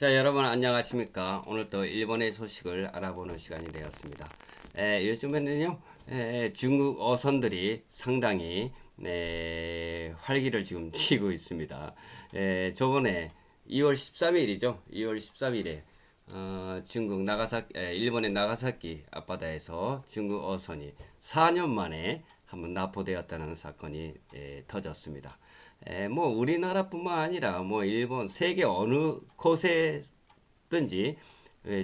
자, 여러분 안녕하십니까? 오늘 또 일본의 소식을 알아보는 시간이 되었습니다. 요즘에는요, 중국 어선들이 상당히 활기를 지금 띠고 있습니다. 저번에 2월 13일이죠. 2월 13일에 중국 일본의 나가사키 앞바다에서 중국 어선이 4년 만에 한번 납포되었다는 사건이 터졌습니다. 뭐 우리나라뿐만 아니라 뭐 일본 세계 어느 곳에든지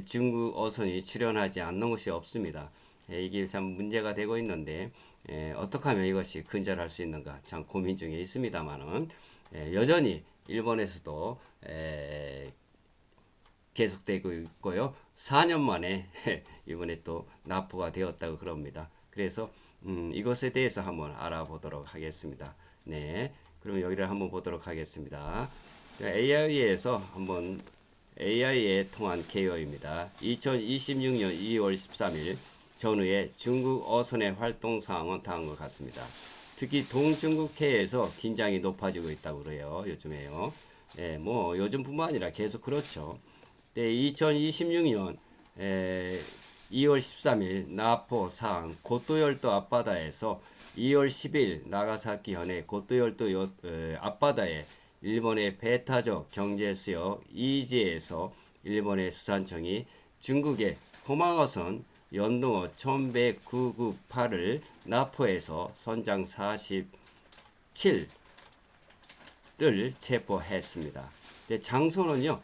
중국 어선이 출현하지 않는 곳이 없습니다. 이게 참 문제가 되고 있는데 어떻게 하면 이것이 근절할 수 있는가 참 고민 중에 있습니다만은 여전히 일본에서도 계속되고 있고요. 4년 만에 이번에 또 납포가 되었다고 그럽니다. 그래서 이것에 대해서 한번 알아보도록 하겠습니다. 네, 그럼 여기를 한번 보도록 하겠습니다. AI에서 한번 AI에 통한 개요입니다. 2026년 2월 13일 전후의 중국 어선의 활동 상황은 다음과 같습니다. 특히 동중국해에서 긴장이 높아지고 있다고 그래요. 요즘에요. 뭐 요즘뿐만 아니라 계속 그렇죠. 네, 2026년 2월 13일 나포 상항 고토열도 앞바다에서 2월 10일 나가사키 현의 고토열도 앞바다에 일본의 배타적 경제수역 이지에서 일본의 수산청이 중국의 호망어선 연동어 1199파를 나포해서 선장 47를 체포했습니다. 장소는요.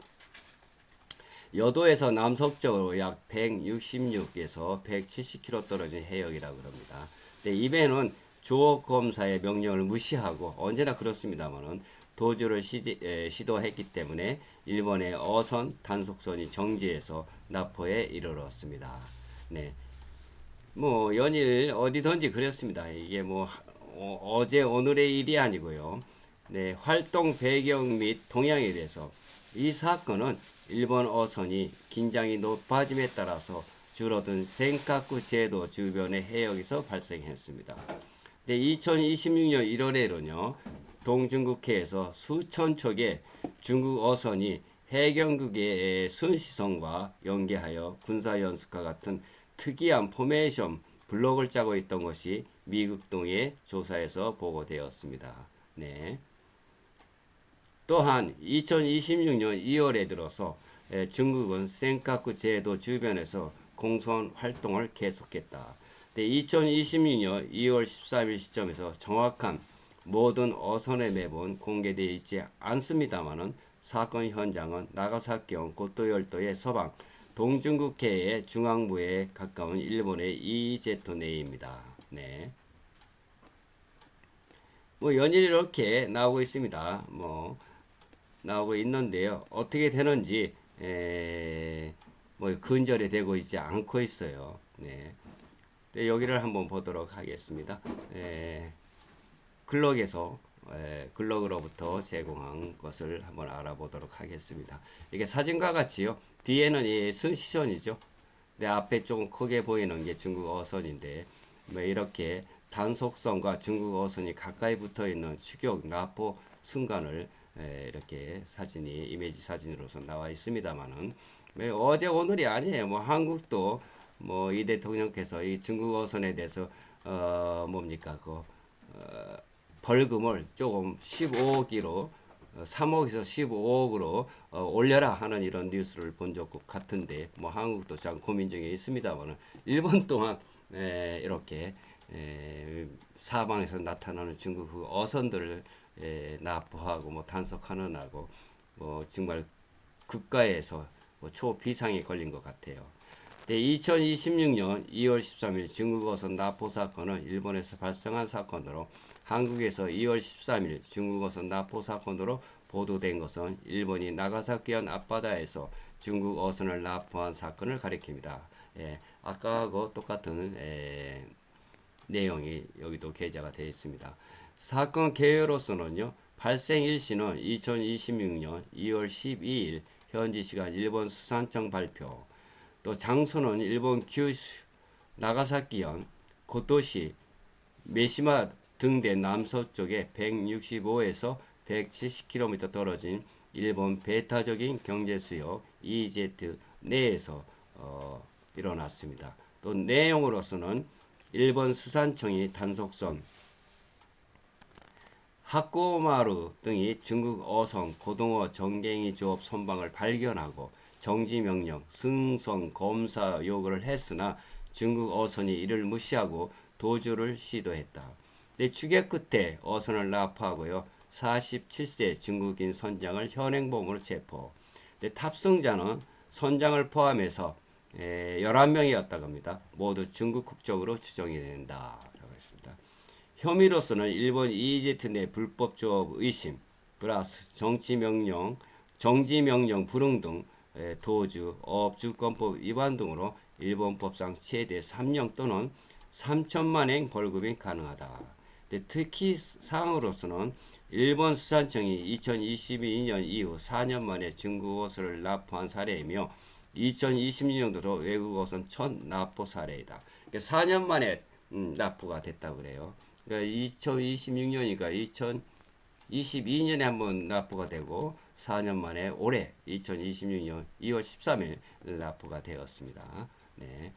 여도에서 남서쪽으로 약 166에서 170km 떨어진 해역이라고 합니다. 이 배는 조업 검사의 명령을 무시하고 언제나 그렇습니다만은 도주를 시도했기 때문에 일본의 어선 단속선이 정지해서 납포에 이르렀습니다. 네, 뭐 연일 어디든지 그랬습니다. 이게 뭐 어제 오늘의 일이 아니고요. 네, 활동 배경 및 동향에 대해서 이 사건은 일본 어선이 긴장이 높아짐에 따라서 줄어든 센카쿠 제도 주변의 해역에서 발생했습니다. 네, 2026년 1월에는요. 동중국해에서 수천 척의 중국 어선이 해경국의 순시성과 연계하여 군사연습과 같은 특이한 포메이션 블록을 짜고 있던 것이 미국동의 조사에서 보고되었습니다. 네. 또한 2026년 2월에 들어서 중국은 센카쿠 제도 주변에서 공선 활동을 계속했다. 2026년 2월 13일 시점에서 정확한 모든 어선의 매번 공개되어 있지 않습니다만은 사건 현장은 나가사키현 고토열도의 서방 동중국해의 중앙부에 가까운 일본의 EEZ 내입니다. 네. 뭐 연일 이렇게 나오고 있습니다. 뭐 나오고 있는데요. 어떻게 되는지 뭐 근절이 되고 있지 않고 있어요. 네. 여기를 한번 보도록 하겠습니다. 글록에서 글록으로부터 제공한 것을 한번 알아보도록 하겠습니다. 이게 사진과 같이요. 뒤에는 이 순시선이죠. 내 앞에 조금 크게 보이는 게 중국 어선인데 뭐 이렇게 단속선과 중국 어선이 가까이 붙어 있는 추격 납포 순간을 이렇게 사진이 이미지 사진으로서 나와 있습니다만은 뭐 어제 오늘이 아니에요. 뭐 한국도 뭐 이 대통령께서 이 중국 어선에 대해서 뭡니까 그 벌금을 조금 15억으로 3억에서 15억으로 올려라 하는 이런 뉴스를 본 적 같은데 뭐 한국도 참 고민 중에 있습니다만은 일본 또한 이렇게 사방에서 나타나는 중국 그 어선들을 납포하고 뭐 단속하는 하고 뭐 정말 국가에서 뭐 초비상에 걸린 것 같아요. 2026년 2월 13일 중국 어선 납포 사건은 일본에서 발생한 사건으로 한국에서 2월 13일 중국 어선 납포 사건으로 보도된 것은 일본이 나가사키현 앞바다에서 중국 어선을 납포한 사건을 가리킵니다. 아까하고 똑같은 내용이 여기도 게재가 되어 있습니다. 사건 개요로서는요. 발생 일시는 2026년 2월 12일 현지 시간 일본 수산청 발표. 또 장소는 일본 규슈 나가사키현 고토시 메시마 등대 남서쪽에 165에서 170km 떨어진 일본 배타적인 경제 수요 EEZ 내에서 일어났습니다. 또 내용으로서는 일본 수산청이 단속선 하코마루 등이 중국 어선, 고등어, 정갱이 조업 선박을 발견하고 정지명령, 승선, 검사 요구를 했으나 중국 어선이 이를 무시하고 도주를 시도했다. 추격 끝에 어선을 납포하고요. 47세 중국인 선장을 현행범으로 체포. 탑승자는 선장을 포함해서 11명이었다고 합니다. 모두 중국 국적으로 추정이 된다라고 했습니다. 혐의로서는 일본 EEZ 내 불법 조업 의심, 플러스 정지명령 불응 등 도주, 어업주권법 위반 등으로 일본법상 최대 3년 또는 3천만 엔 벌금이 가능하다. 특히 사항으로서는 일본 수산청이 2022년 이후 4년 만에 중국 어선을 납포한 사례이며 2026년도로 외국 어선 첫 납포 사례이다. 4년 만에 납포가 됐다고 그래요. 그러니까 2026년이니까 2022년에 한번 납포가 되고 4년 만에 올해 2026년 2월 13일 납포가 되었습니다. 네.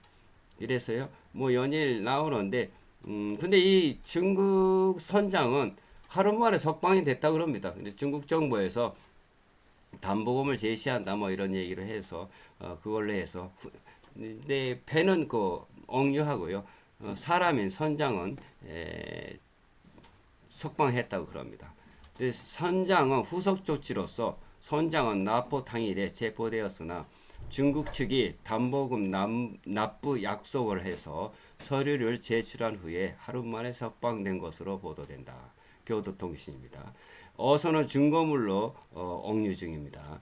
이래서요. 뭐 연일 나오는데 근데 이 중국 선장은 하루 만에 석방이 됐다 그럽니다. 근데 중국 정부에서 담보금을 제시한다 뭐 이런 얘기를 해서 그걸로 해서 근데 배는 그 억류하고요. 사람인 선장은 석방했다고 그럽니다. 선장은 후속 조치로서 선장은 납포 당일에 체포되었으나 중국 측이 담보금 납부 약속을 해서 서류를 제출한 후에 하루 만에 석방된 것으로 보도된다. 교도통신입니다. 어선은 중고물로 억류 중입니다.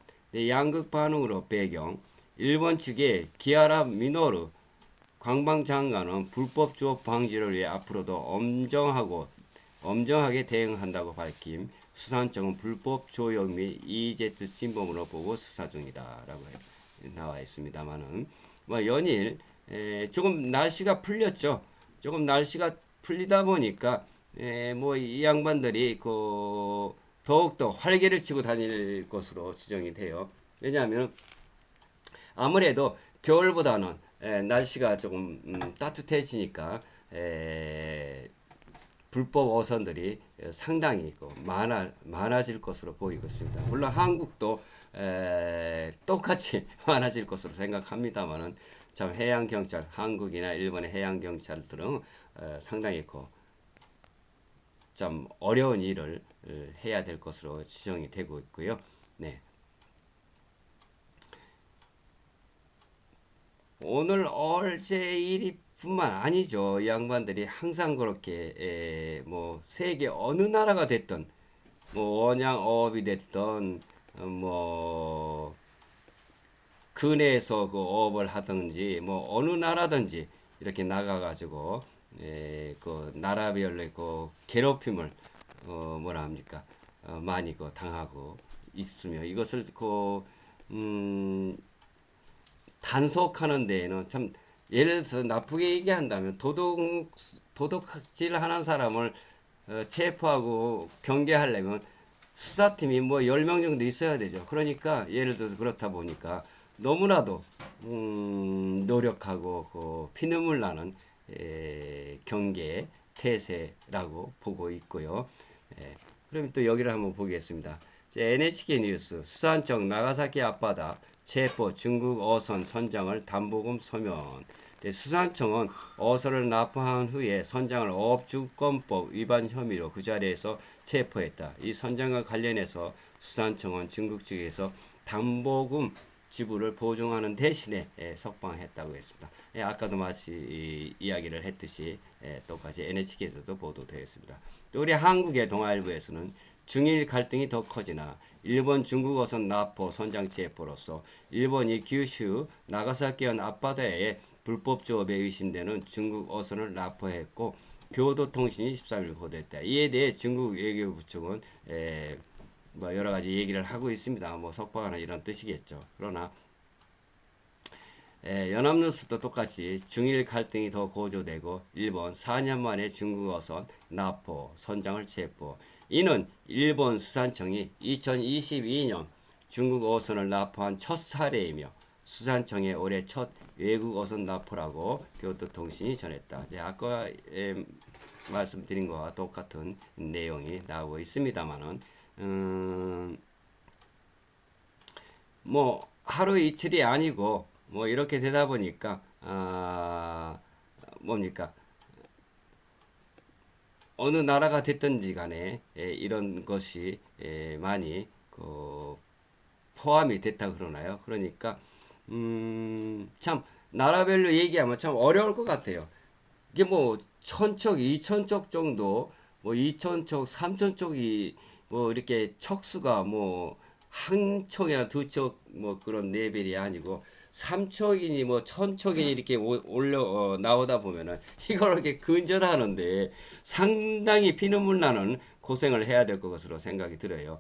양극 반응으로 배경 일본 측의 기아라 미노루 관방장관은 불법 조업 방지를 위해 앞으로도 엄정하게 대응한다고 밝힘. 수산청은 불법 조업 및 EEZ 침범으로 보고 수사 중이다라고 나와 있습니다만은 뭐 연일 조금 날씨가 풀렸죠. 조금 날씨가 풀리다 보니까 뭐 이 양반들이 그 더욱더 활개를 치고 다닐 것으로 추정이 돼요. 왜냐하면 아무래도 겨울보다는 날씨가 조금 따뜻해지니까 불법 어선들이 상당히 많아질 것으로 보이고 있습니다. 물론 한국도 똑같이 많아질 것으로 생각합니다만은 참 해양 경찰, 한국이나 일본의 해양 경찰들은 상당히 좀 어려운 일을 해야 될 것으로 지정이 되고 있고요. 네. 오늘 어제 일뿐만 아니죠. 이 양반들이 항상 그렇게 뭐 세계 어느 나라가 됐든 뭐 원양어업이 됐든 뭐 근해에서 그 어업을 하든지 뭐 어느 나라든지 이렇게 나가가지고 그 나라별로 그 괴롭힘을 뭐라 합니까 많이 당하고 있으며 이것을 단속하는 데에는 참 예를 들어서 나쁘게 얘기한다면 도둑질 하는 사람을 체포하고 경계하려면 수사팀이 뭐 10명 정도 있어야 되죠. 그러니까 예를 들어서 그렇다 보니까 너무나도 노력하고 피눈물 나는 경계 태세라고 보고 있고요. 그럼 또 여기를 한번 보겠습니다. NHK 뉴스 수산청 나가사키 앞바다 체포 중국 어선 선장을 담보금 서면. 수산청은 어선을 납포한 후에 선장을 어업주권법 위반 혐의로 그 자리에서 체포했다. 이 선장과 관련해서 수산청은 중국 측에서 담보금 지불을 보증하는 대신에 석방했다고 했습니다. 아까도 마치 이야기를 했듯이 똑같이 NHK에서도 보도되었습니다. 또 우리 한국의 동아일보에서는 중일 갈등이 더 커지나 일본 중국 어선 납포 선장 체포로서 일본이 규슈 나가사키현 앞바다에 불법 조업에 의심되는 중국 어선을 납포했고 교도통신이 13일 보도했다. 이에 대해 중국 외교부 측은 뭐 여러 가지 얘기를 하고 있습니다. 뭐 석방하는 이런 뜻이겠죠. 그러나 연합뉴스도 똑같이 중일 갈등이 더 고조되고 일본 4년 만에 중국 어선 납포 선장을 체포. 이는 일본 수산청이 2022년 중국 어선을 납포한 첫 사례이며 수산청의 올해 첫 외국 어선 납포라고 교토통신이 전했다. 이제 아까 말씀드린 것과 똑같은 내용이 나오고 있습니다만은 뭐 하루 이틀이 아니고 뭐 이렇게 되다 보니까 뭡니까 어느 나라가 됐든지 간에 이런 것이 많이 포함이 됐다 그러나요? 그러니까 참 나라별로 얘기하면 참 어려울 것 같아요. 이게 뭐 천척, 이천척 정도, 뭐 이천척, 삼천척이 뭐 이렇게 척수가 뭐 한 척이나 두 척 뭐 그런 레벨이 아니고 삼척이니 뭐 천척이니 이렇게 올려 나오다 보면은 이걸 이렇게 근절하는데 상당히 피눈물 나는 고생을 해야 될 것으로 생각이 들어요.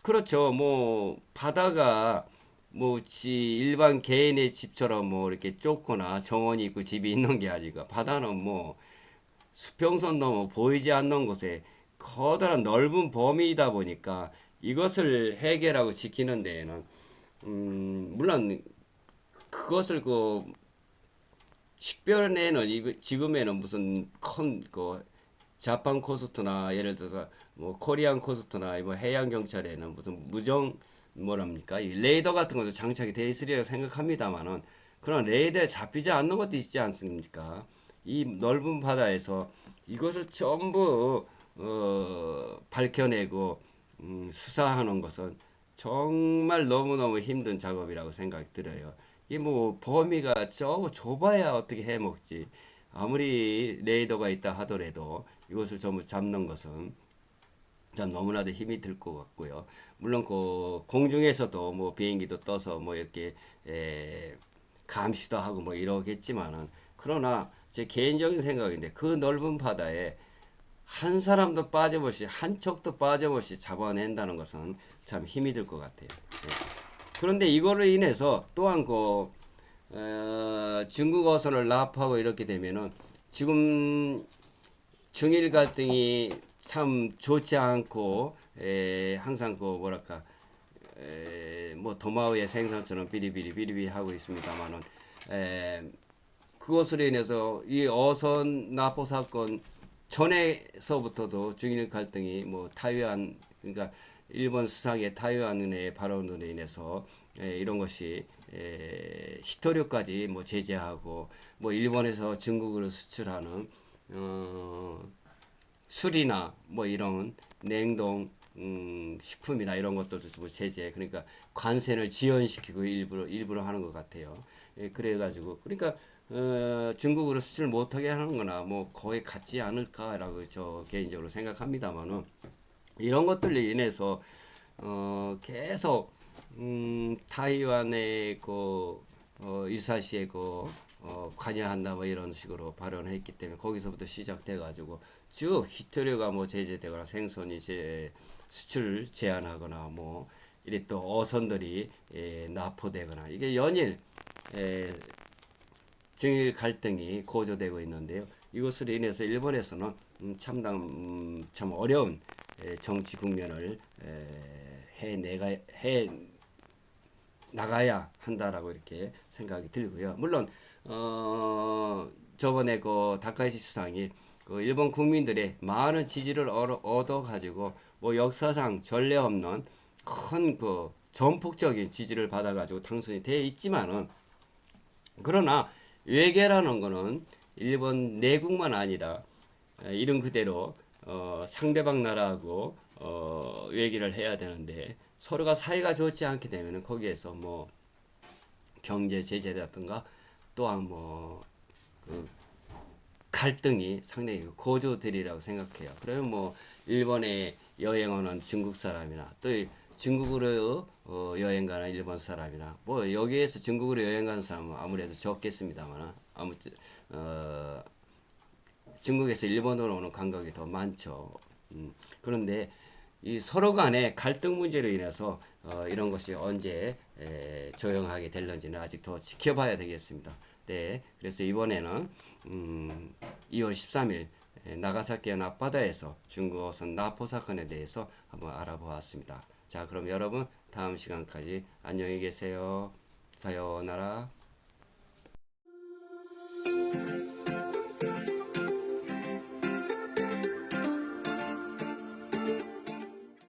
그렇죠. 뭐 바다가 뭐 일반 개인의 집처럼 뭐 이렇게 좁거나 정원이 있고 집이 있는 게 아니고 바다는 뭐 수평선 넘어 보이지 않는 곳에 커다란 넓은 범위이다 보니까 이것을 해결하고 지키는 데에는 물론 그것을 식별에는 지금에는 무슨 큰 자판 코스트나 예를 들어서 뭐 코리안 코스트나 뭐 해양 경찰에는 무슨 무정 뭐랍니까 이 레이더 같은 것도 장착이 돼 있으리라 생각합니다만은 그런 레이더에 잡히지 않는 것도 있지 않습니까? 이 넓은 바다에서 이것을 전부 밝혀내고 수사하는 것은 정말 너무너무 힘든 작업이라고 생각이 들어요. 이게 뭐 범위가 좁아야 어떻게 해먹지. 아무리 레이더가 있다 하더라도 이것을 전부 잡는 것은 참 너무나도 힘이 들 것 같고요. 물론 그 공중에서도 뭐 비행기도 떠서 뭐 이렇게 감시도 하고 뭐 이러겠지만은 그러나 제 개인적인 생각인데 그 넓은 바다에 한 사람도 빠짐없이 한 척도 빠짐없이 잡아낸다는 것은 참 힘이 들 것 같아요. 예. 그런데 이거로 인해서 또한 중국 어선을 납하고 이렇게 되면은 지금 중일 갈등이 참 좋지 않고 항상 뭐랄까 뭐 도마의 생선처럼 비리비리 하고 있습니다만은 그것으로 인해서 이 어선 납포 사건 전에서부터도 중일 갈등이 뭐 타이완 그러니까 일본 수상의 타이완의 발언으로 인해서 이런 것이 히토류까지 뭐 제재하고 뭐 일본에서 중국으로 수출하는 술이나 뭐 이런 냉동 식품이나 이런 것들도 뭐 제재 그러니까 관세를 지연시키고 일부러 하는 것 같아요. 그래가지고 그러니까 중국으로 수출 못하게 하는 거나 뭐 거의 같지 않을까라고 저 개인적으로 생각합니다만은 이런 것들로 인해서 계속 타이완의 유사시에 관여한다 뭐 이런 식으로 발언했기 때문에 거기서부터 시작돼 가지고 쭉 히토류가 뭐 제재되거나 생선이 수출 제한하거나 뭐 이래 또 어선들이 납포되거나 이게 연일 중일 갈등이 고조되고 있는데요. 이것으로 인해서 일본에서는 참 어려운 정치 국면을 해 나가야 한다라고 이렇게 생각이 들고요. 물론 저번에 다카이시 수상이 일본 국민들의 많은 지지를 얻어 가지고 뭐 역사상 전례 없는 큰 전폭적인 지지를 받아 가지고 당선이 돼 있지만은 그러나 외교라는 거는 일본 내국만 아니라 이름 그대로 상대방 나라하고 외교를 해야 되는데 서로가 사이가 좋지 않게 되면은 거기에서 뭐 경제 제재라든가 또한 그 갈등이 상당히 고조되리라고 생각해요. 그러면 뭐 일본에 여행 오는 중국 사람이나 또 중국으로 여행 가는 일본 사람이나 뭐 여기에서 중국으로 여행 가는 사람은 아무래도 적겠습니다만 아무튼 중국에서 일본으로 오는 관광이 더 많죠. 그런데 이 서로 간의 갈등 문제로 인해서 이런 것이 언제 조용하게 될런지는 아직 더 지켜봐야 되겠습니다. 네, 그래서 이번에는 2월 13일 나가사키현 앞바다에서 중국 어선 납포 사건에 대해서 한번 알아보았습니다. 자, 그럼 여러분 다음 시간까지 안녕히 계세요. 사요나라.